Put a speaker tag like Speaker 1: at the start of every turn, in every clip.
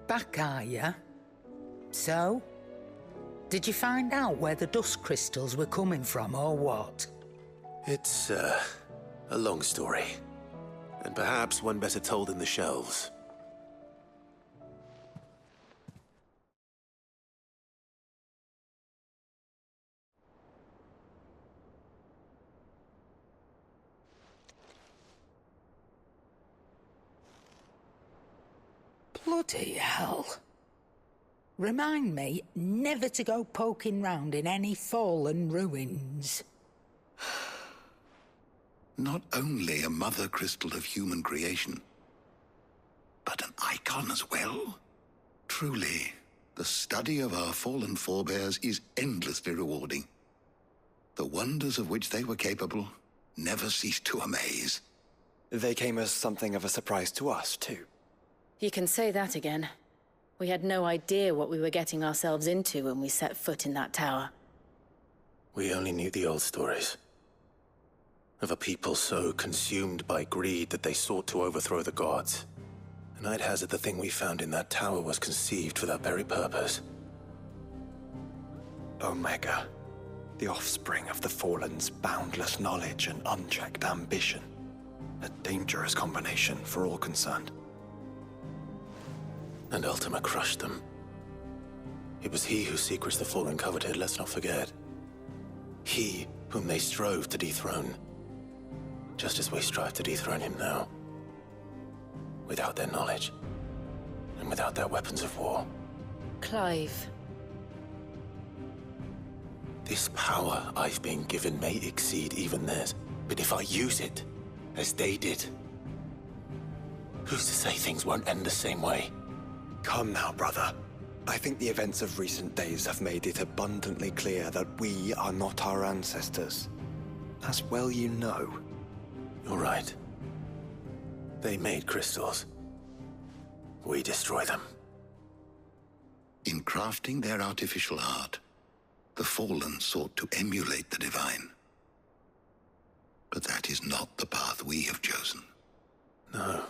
Speaker 1: back, are you? So? Did you find out where the dust crystals were coming from, or what?
Speaker 2: It's, a long story. And perhaps one better told in the shelves.
Speaker 1: Bloody hell. Remind me never to go poking round in any fallen ruins.
Speaker 3: Not only a mother crystal of human creation, but an icon as well. Truly, the study of our fallen forebears is endlessly rewarding. The wonders of which they were capable never ceased to amaze.
Speaker 4: They came as something of a surprise to us, too.
Speaker 5: You can say that again. We had no idea what we were getting ourselves into when we set foot in that tower.
Speaker 2: We only knew the old stories. Of a people so consumed by greed that they sought to overthrow the gods. And I'd hazard the thing we found in that tower was conceived for that very purpose.
Speaker 4: Omega, the offspring of the Fallen's boundless knowledge and unchecked ambition. A dangerous combination for all concerned.
Speaker 2: And Ultima crushed them. It was he whose secrets the Fallen coveted, let's not forget. He whom they strove to dethrone. Just as we strive to dethrone him now. Without their knowledge. And without their weapons of war.
Speaker 5: Clive.
Speaker 2: This power I've been given may exceed even theirs. But if I use it, as they did, who's to say things won't end the same way?
Speaker 4: Come now, brother. I think the events of recent days have made it abundantly clear that we are not our ancestors. As well you know.
Speaker 2: You're right. They made crystals. We destroy them.
Speaker 3: In crafting their artificial art, the Fallen sought to emulate the divine. But that is not the path we have chosen.
Speaker 2: No.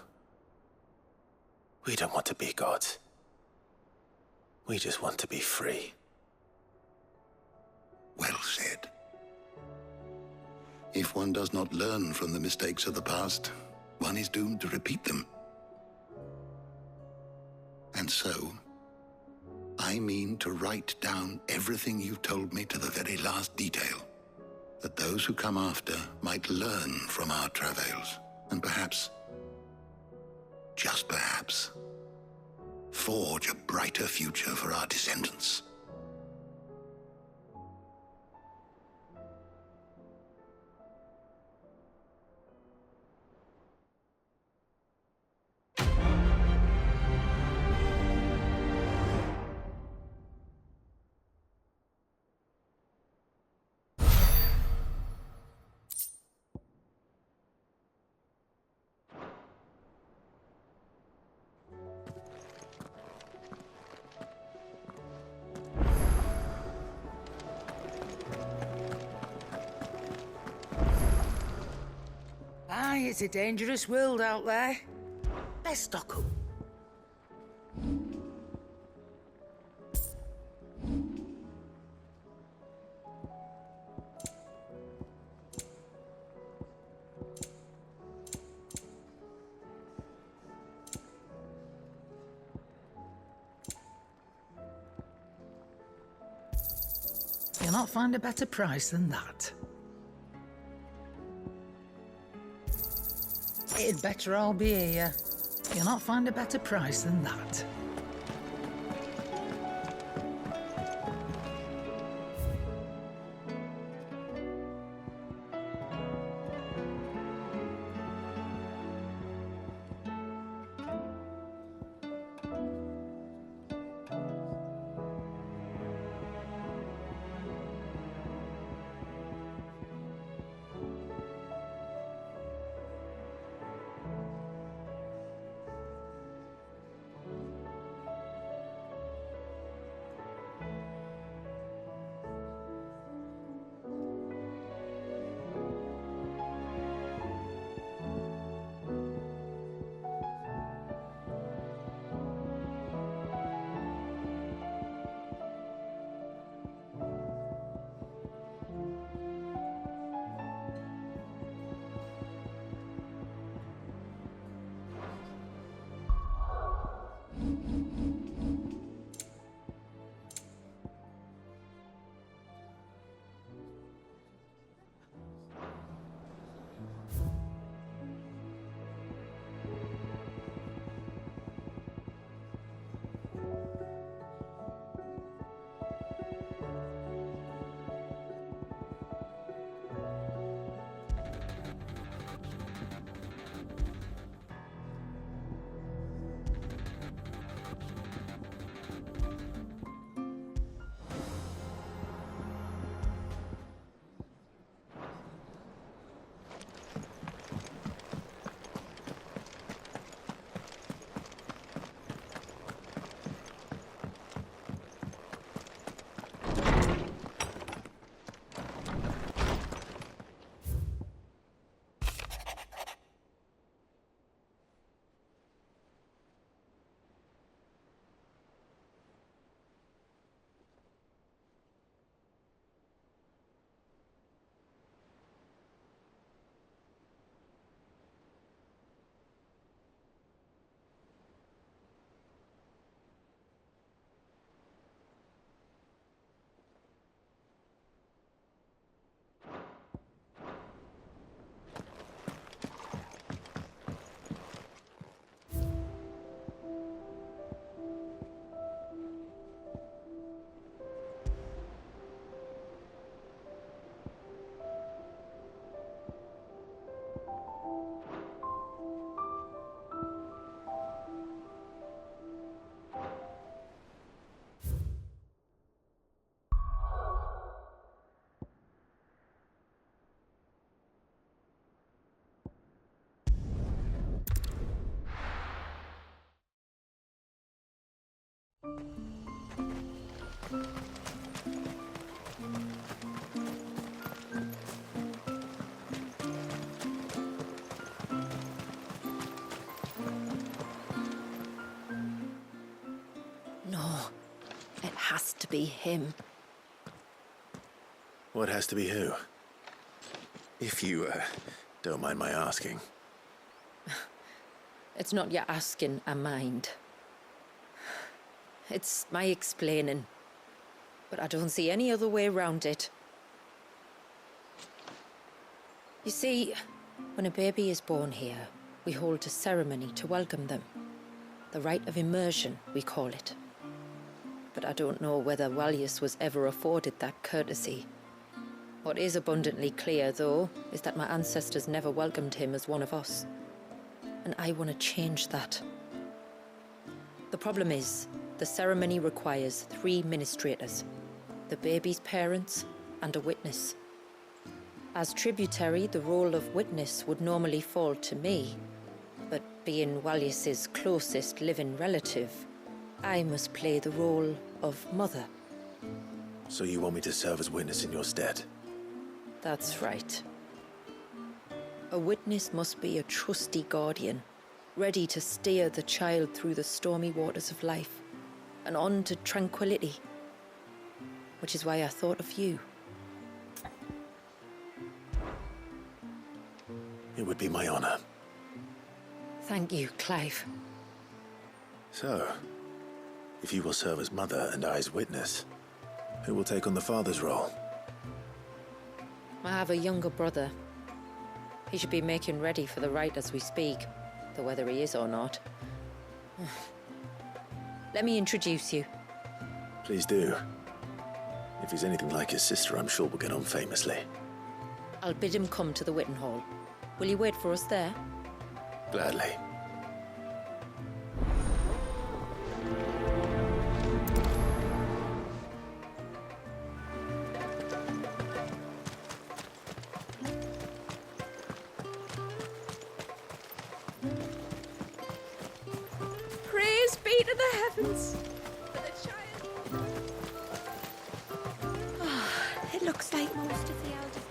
Speaker 2: We don't want to be gods. We just want to be free.
Speaker 3: Well said. If one does not learn from the mistakes of the past, one is doomed to repeat them. And so, I mean to write down everything you've told me to the very last detail, that those who come after might learn from our travails, and perhaps, just perhaps, forge a brighter future for our descendants.
Speaker 1: Aye, it's a dangerous world out there. Let's stock up. You'll not find a better price than that. It'd better all be here. You'll not find a better price than that.
Speaker 5: No, it has to be him.
Speaker 2: What has to be who? If you, don't mind my asking.
Speaker 5: It's not your asking, I mind. It's my explaining. But I don't see any other way around it. You see, when a baby is born here, we hold a ceremony to welcome them. The rite of immersion, we call it. But I don't know whether Walyus was ever afforded that courtesy. What is abundantly clear, though, is that my ancestors never welcomed him as one of us. And I want to change that. The problem is, the ceremony requires 3 ministrators, the baby's parents and a witness. As tributary, the role of witness would normally fall to me, but being Walyus's closest living relative, I must play the role of mother.
Speaker 2: So you want me to serve as witness in your stead?
Speaker 5: That's right. A witness must be a trusty guardian, ready to steer the child through the stormy waters of life and on to tranquility. Which is why I thought of you.
Speaker 2: It would be my honor.
Speaker 5: Thank you, Clive.
Speaker 2: So, if you will serve as mother and I as witness, who will take on the father's role?
Speaker 5: I have a younger brother. He should be making ready for the rite as we speak, though whether he is or not. Let me introduce you.
Speaker 2: Please do. If he's anything like his sister, I'm sure we'll get on famously.
Speaker 5: I'll bid him come to the Witten Hall. Will you wait for us there?
Speaker 2: Gladly.
Speaker 5: Praise be to the heavens for the child.
Speaker 6: It looks like most of the elders.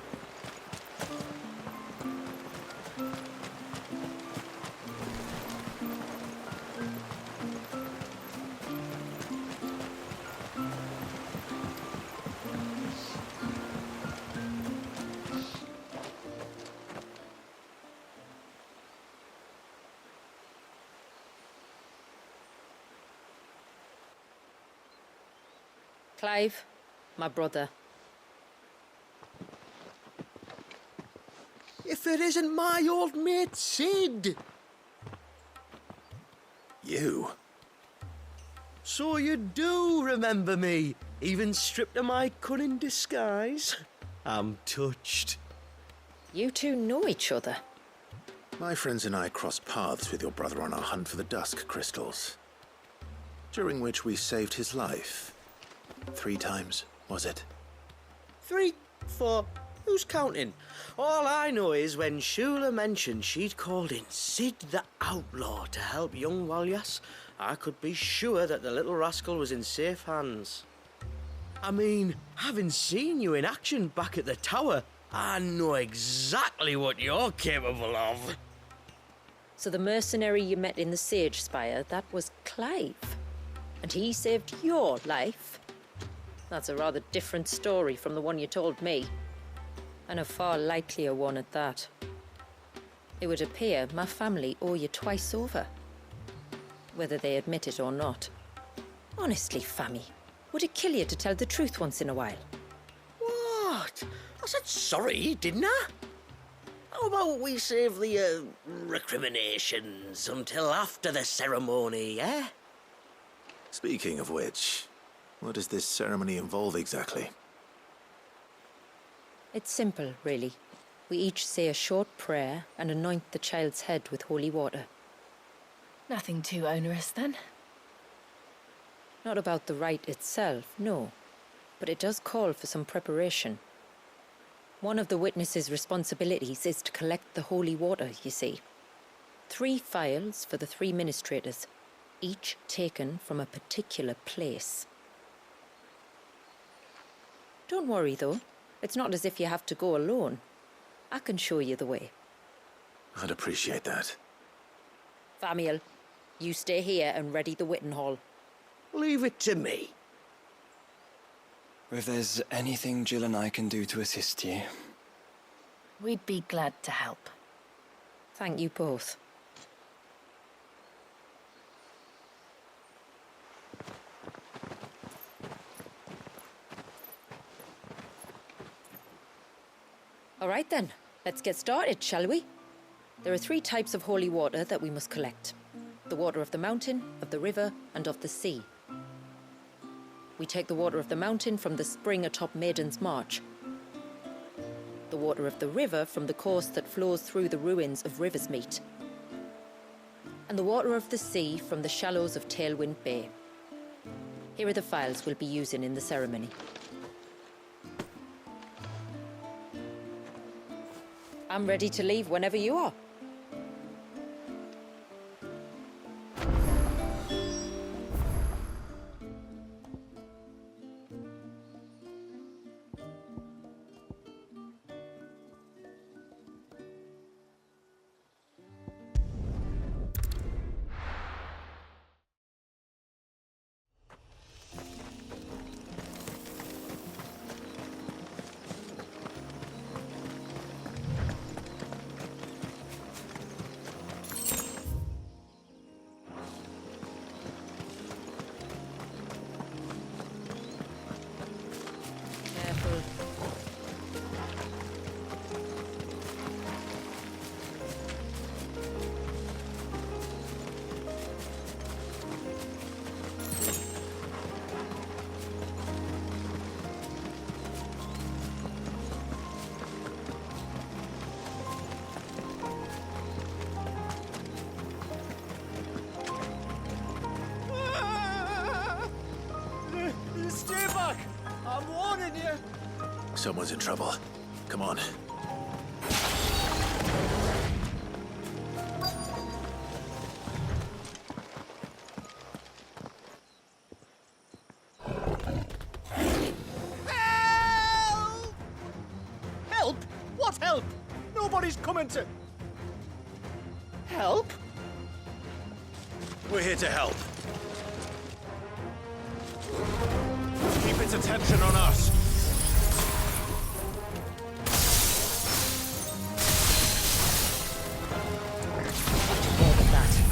Speaker 5: Clive, my brother.
Speaker 7: If it isn't my old mate Sid!
Speaker 2: You?
Speaker 7: So you do remember me, even stripped of my cunning disguise? I'm touched.
Speaker 5: You two know each other.
Speaker 2: My friends and I crossed paths with your brother on our hunt for the dusk crystals, during which we saved his life. 3 times, was it?
Speaker 7: 3, 4, who's counting? All I know is when Shula mentioned she'd called in Sid the Outlaw to help young Walyas, I could be sure that the little rascal was in safe hands. I mean, having seen you in action back at the tower, I know exactly what you're capable of.
Speaker 5: So the mercenary you met in the Sage Spire, that was Clive. And he saved your life. That's a rather different story from the one you told me. And a far likelier one at that. It would appear my family owe you twice over. Whether they admit it or not. Honestly, Fammy, would it kill you to tell the truth once in a while?
Speaker 7: What? I said sorry, didn't I? How about we save the, recriminations until after the ceremony, eh?
Speaker 2: Speaking of which, what does this ceremony involve exactly?
Speaker 5: It's simple, really. We each say a short prayer and anoint the child's head with holy water.
Speaker 6: Nothing too onerous then.
Speaker 5: Not about the rite itself, no. But it does call for some preparation. One of the witness's responsibilities is to collect the holy water, you see. 3 phials for the 3 ministrators. each taken from a particular place. Don't worry, though. It's not as if you have to go alone. I can show you the way.
Speaker 2: I'd appreciate that.
Speaker 5: Famiel, you stay here and ready the Witten Hall.
Speaker 7: Leave it to me.
Speaker 4: If there's anything Jill and I can do to assist you...
Speaker 6: We'd be glad to help.
Speaker 5: Thank you both. All right then, let's get started, shall we? There are 3 types of holy water that we must collect. The water of the mountain, of the river, and of the sea. We take the water of the mountain from the spring atop Maiden's March. The water of the river from the course that flows through the ruins of Riversmeet. And the water of the sea from the shallows of Tailwind Bay. Here are the phials we'll be using in the ceremony. I'm ready to leave whenever you are. Careful.
Speaker 8: Stay back! I'm warning you!
Speaker 2: Someone's in trouble. Come on.
Speaker 8: Help! Help? What help? Nobody's coming to... Help?
Speaker 2: We're here to help. Keep its attention on us.
Speaker 1: More than that.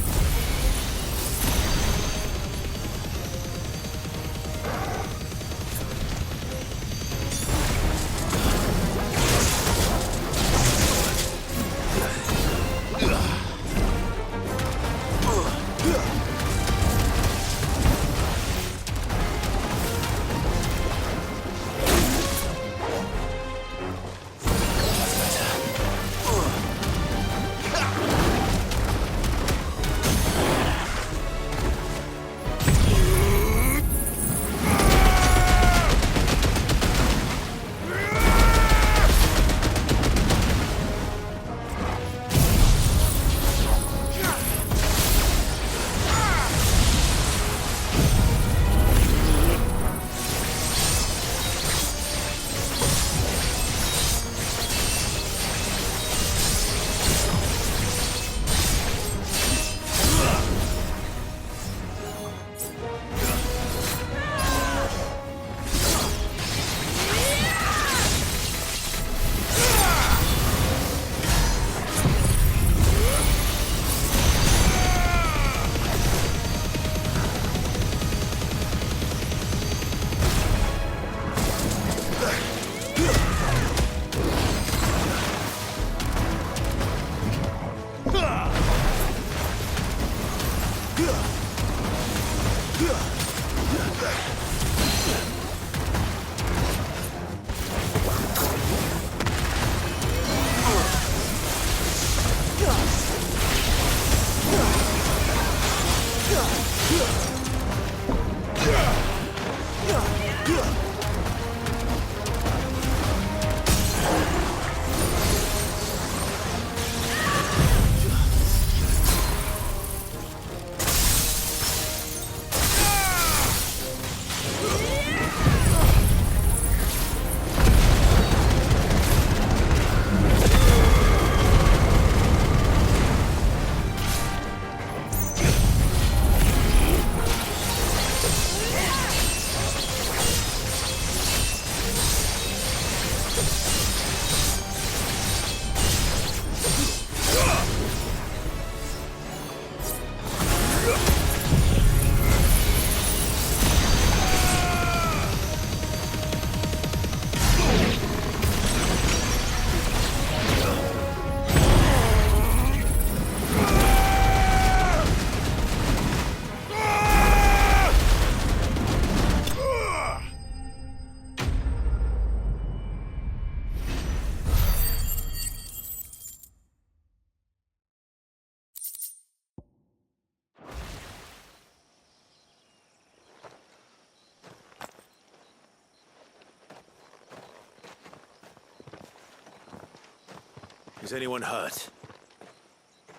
Speaker 2: Is anyone hurt?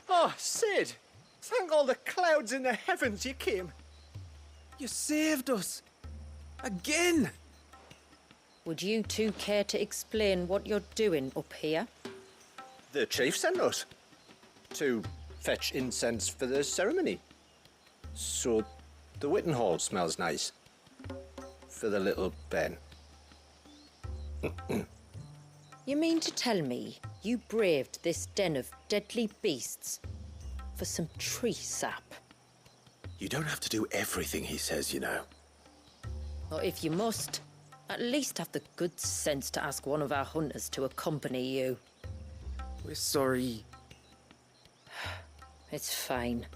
Speaker 8: Oh, Sid! Thank all the clouds in the heavens you came.
Speaker 4: You saved us! Again!
Speaker 5: Would you two care to explain what you're doing up here?
Speaker 8: The chief sent us to fetch incense for the ceremony. So the Witten Hall smells nice. For the little Ben.
Speaker 5: You mean to tell me you braved this den of deadly beasts for some tree sap?
Speaker 2: You don't have to do everything he says, you know.
Speaker 5: Or if you must, at least have the good sense to ask one of our hunters to accompany you.
Speaker 4: We're sorry.
Speaker 5: It's fine.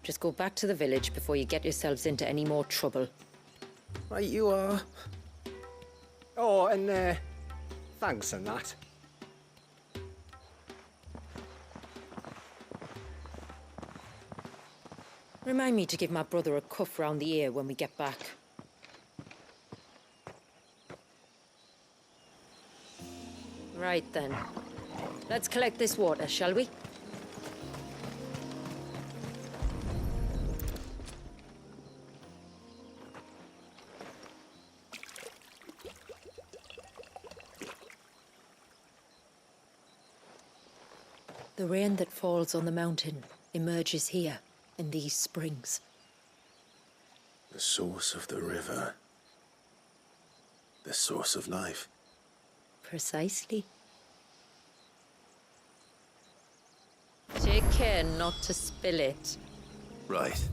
Speaker 5: Just go back to the village before you get yourselves into any more trouble.
Speaker 4: Right you are.
Speaker 8: Oh, and thanks and that.
Speaker 5: Remind me to give my brother a cuff round the ear when we get back. Right then. Let's collect this water, shall we? The rain that falls on the mountain emerges here, in these springs.
Speaker 2: The source of the river. The source of life.
Speaker 5: Precisely. Take care not to spill it.
Speaker 2: Right.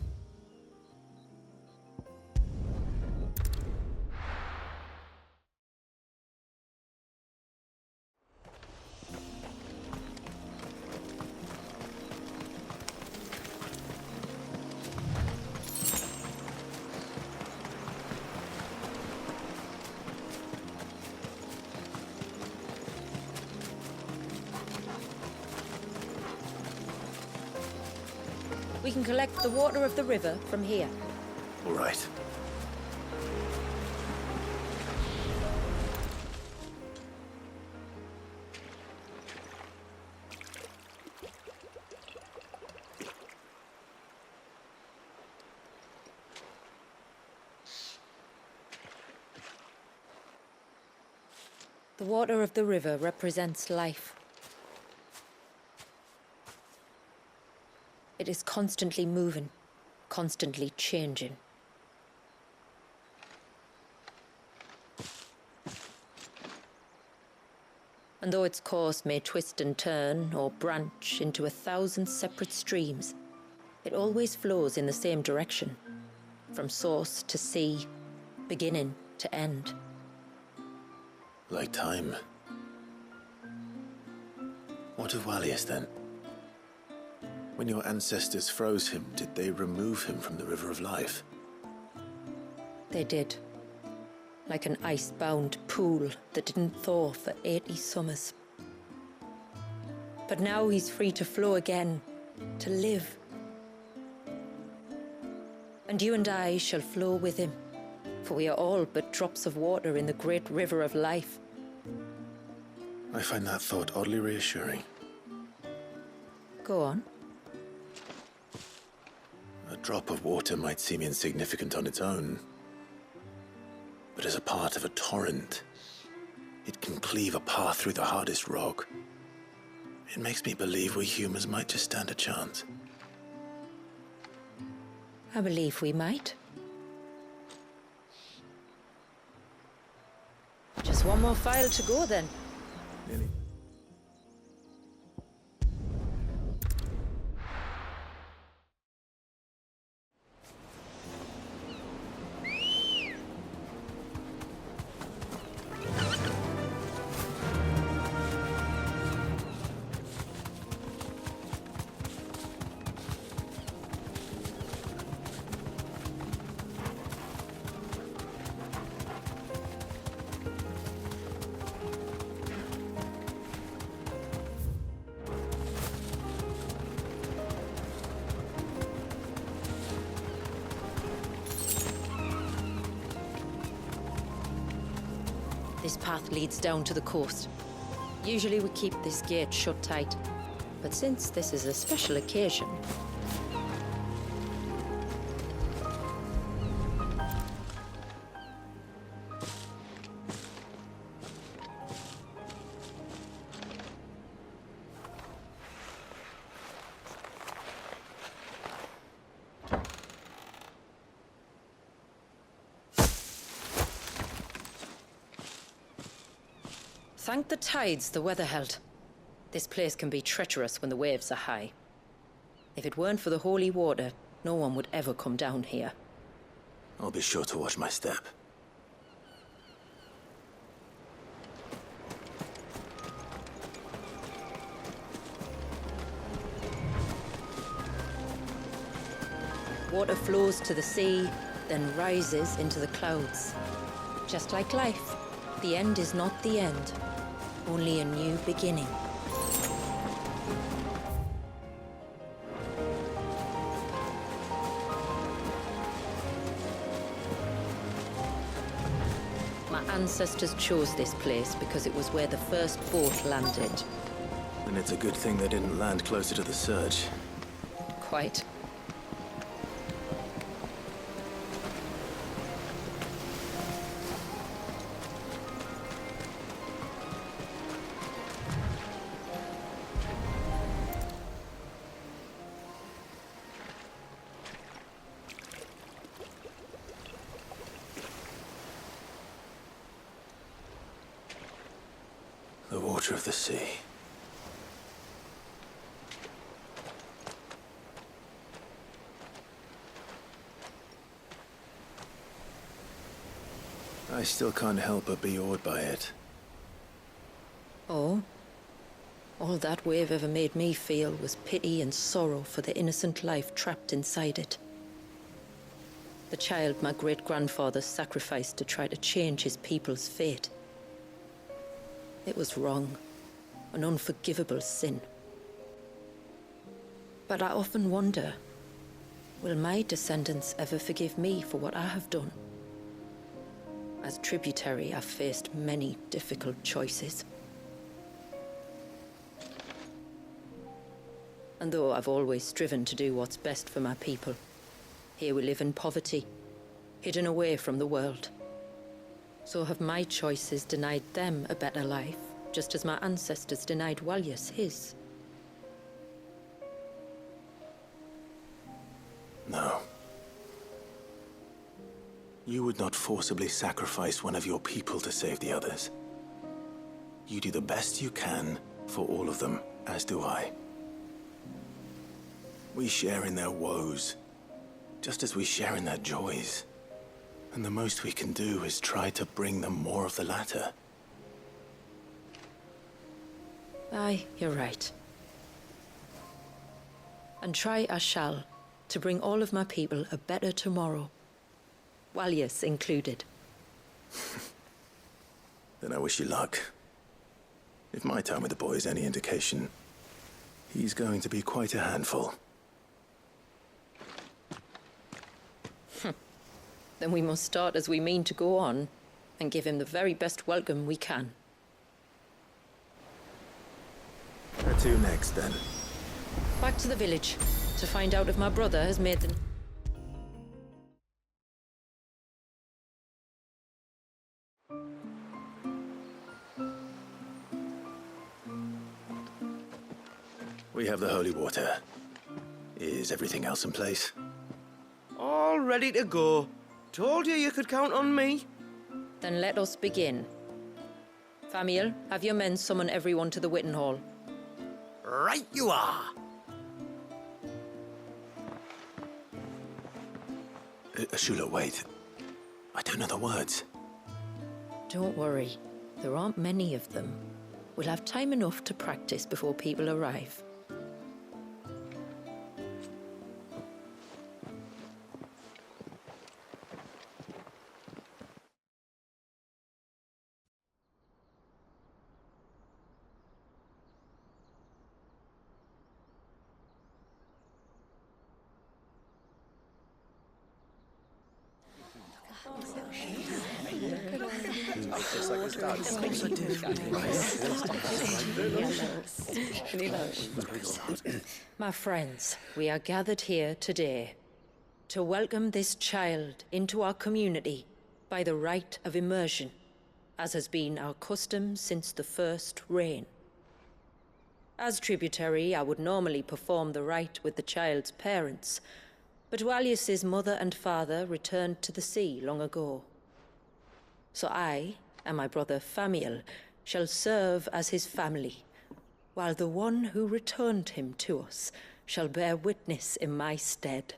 Speaker 5: We can collect the water of the river from here.
Speaker 2: All right.
Speaker 5: The water of the river represents life. It is constantly moving, constantly changing. And though its course may twist and turn or branch into 1,000 separate streams, it always flows in the same direction, from source to sea, beginning to end.
Speaker 2: Like time. What of Wallius then? When your ancestors froze him, did they remove him from the River of Life?
Speaker 5: They did. Like an ice-bound pool that didn't thaw for 80 summers. But now he's free to flow again, to live. And you and I shall flow with him, for we are all but drops of water in the great river of life.
Speaker 2: I find that thought oddly reassuring.
Speaker 5: Go on.
Speaker 2: A drop of water might seem insignificant on its own, but as a part of a torrent, it can cleave a path through the hardest rock. It makes me believe we humans might just stand a chance.
Speaker 5: I believe we might. Just one more file to go then.
Speaker 2: Nearly.
Speaker 5: This path leads down to the coast. Usually we keep this gate shut tight, but since this is a special occasion... Thank the tides the weather held. This place can be treacherous when the waves are high. If it weren't for the holy water, no one would ever come down here.
Speaker 2: I'll be sure to watch my step.
Speaker 5: Water flows to the sea, then rises into the clouds. Just like life, the end is not the end, only a new beginning. My ancestors chose this place because it was where the first boat landed.
Speaker 2: And it's a good thing they didn't land closer to the surge.
Speaker 5: Quite.
Speaker 2: The water of the sea. I still can't help but be awed by it.
Speaker 5: Oh? All that wave ever made me feel was pity and sorrow for the innocent life trapped inside it. The child my great-grandfather sacrificed to try to change his people's fate. It was wrong, an unforgivable sin. But I often wonder, will my descendants ever forgive me for what I have done? As tributary, I've faced many difficult choices. And though I've always striven to do what's best for my people, here we live in poverty, hidden away from the world. So have my choices denied them a better life, just as my ancestors denied Walyas his?
Speaker 2: No. You would not forcibly sacrifice one of your people to save the others. You do the best you can for all of them, as do I. We share in their woes, just as we share in their joys. And the most we can do is try to bring them more of the latter.
Speaker 5: Aye, you're right. And try I shall, to bring all of my people a better tomorrow. Walyas included.
Speaker 2: Then I wish you luck. If my time with the boy is any indication, he's going to be quite a handful.
Speaker 5: Then we must start as we mean to go on, and give him the very best welcome we can.
Speaker 2: Where to next, then?
Speaker 5: Back to the village, to find out if my brother has made the...
Speaker 2: We have the holy water. Is everything else in place?
Speaker 7: All ready to go. Told you could count on me.
Speaker 5: Then let us begin. Famiel, have your men summon everyone to the Witten Hall.
Speaker 7: Right you are.
Speaker 2: Ashula, wait. I don't know the words.
Speaker 5: Don't worry. There aren't many of them. We'll have time enough to practice before people arrive. My friends, we are gathered here today to welcome this child into our community by the rite of immersion, as has been our custom since the first reign. As tributary, I would normally perform the rite with the child's parents, but Walius's mother and father returned to the sea long ago. So I and my brother Famiel shall serve as his family, while the one who returned him to us shall bear witness in my stead.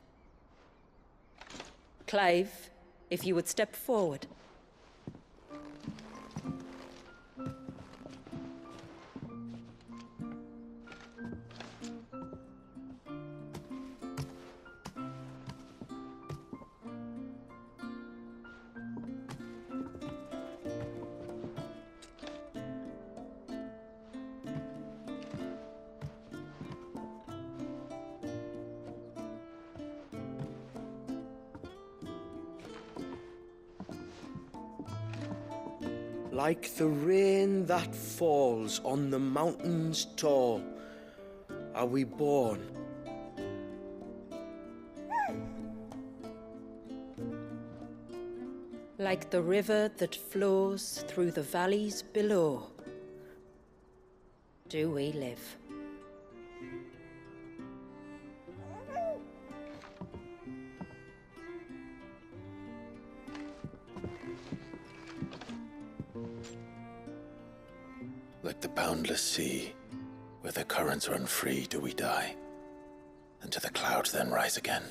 Speaker 5: Clive, if you would step forward.
Speaker 7: Like the rain that falls on the mountains tall, are we born.
Speaker 5: Like the river that flows through the valleys below, do we live.
Speaker 2: Like the boundless sea, where the currents run free, do we die, and to the clouds then rise again.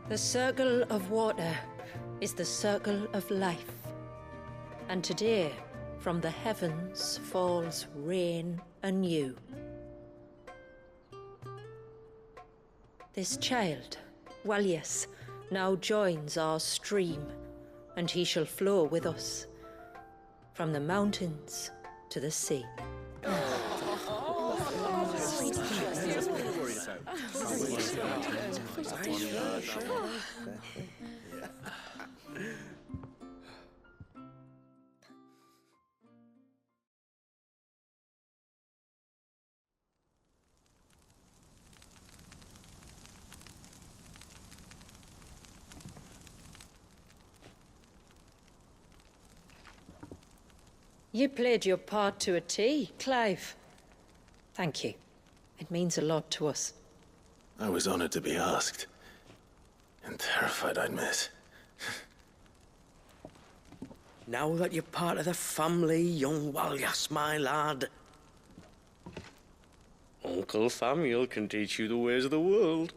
Speaker 5: The circle of water is the circle of life, and today from the heavens falls rain anew. This child, Walius, now joins our stream, and he shall flow with us from the mountains to the sea. You played your part to a T, Clive. Thank you. It means a lot to us.
Speaker 2: I was honored to be asked. And terrified I'd miss.
Speaker 7: Now that you're part of the family, young Walyas, my lad, Uncle Famiel can teach you the ways of the world.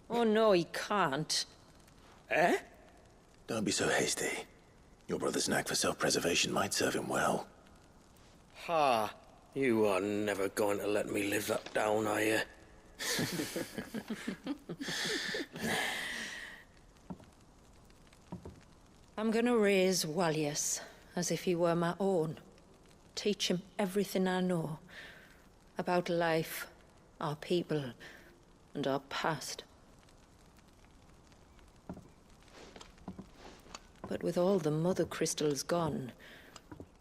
Speaker 5: Oh no, he can't.
Speaker 7: Eh?
Speaker 2: Don't be so hasty. Your brother's knack for self-preservation might serve him well.
Speaker 7: Ha! You are never going to let me live that down, are you?
Speaker 5: I'm gonna raise Walius as if he were my own. Teach him everything I know about life, our people, and our past. But with all the mother crystals gone,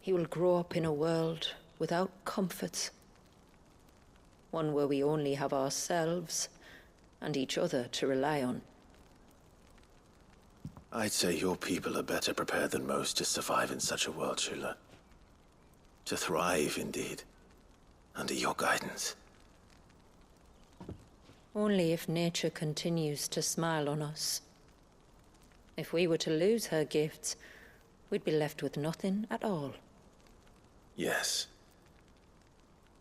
Speaker 5: he will grow up in a world without comforts. One where we only have ourselves and each other to rely on.
Speaker 2: I'd say your people are better prepared than most to survive in such a world, Shula. To thrive, indeed, under your guidance.
Speaker 5: Only if nature continues to smile on us. If we were to lose her gifts, we'd be left with nothing at all.
Speaker 2: Yes.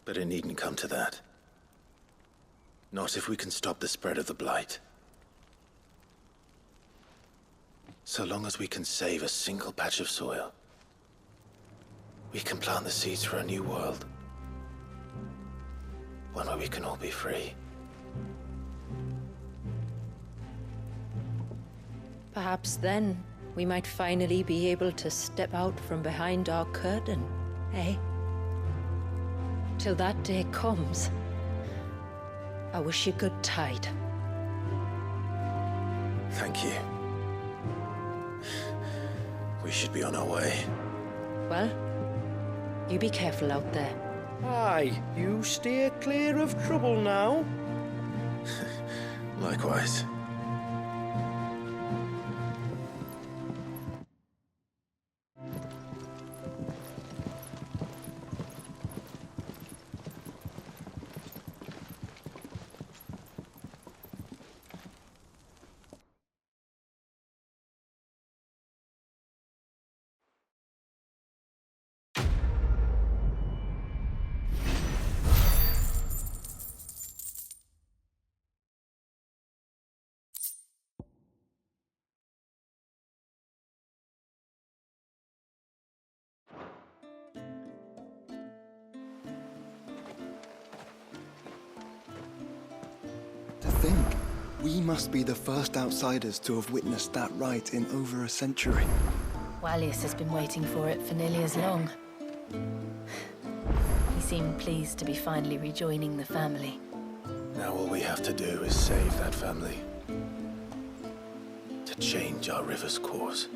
Speaker 2: But it needn't come to that. Not if we can stop the spread of the Blight. So long as we can save a single patch of soil, we can plant the seeds for a new world. One where we can all be free.
Speaker 5: Perhaps then we might finally be able to step out from behind our curtain, eh? Till that day comes, I wish you good tide.
Speaker 2: Thank you. We should be on our way.
Speaker 5: Well, you be careful out there.
Speaker 7: Aye, you steer clear of trouble now.
Speaker 2: Likewise.
Speaker 4: To think, we must be the first outsiders to have witnessed that rite in over a century.
Speaker 6: Wallius has been waiting for it for nearly as long. He seemed pleased to be finally rejoining the family.
Speaker 2: Now all we have to do is save that family. To change our river's course.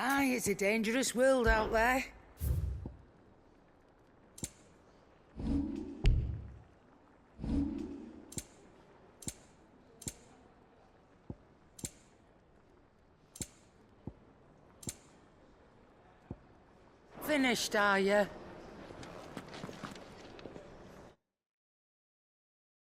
Speaker 1: Aye, it's a dangerous world out there. Finished, are you?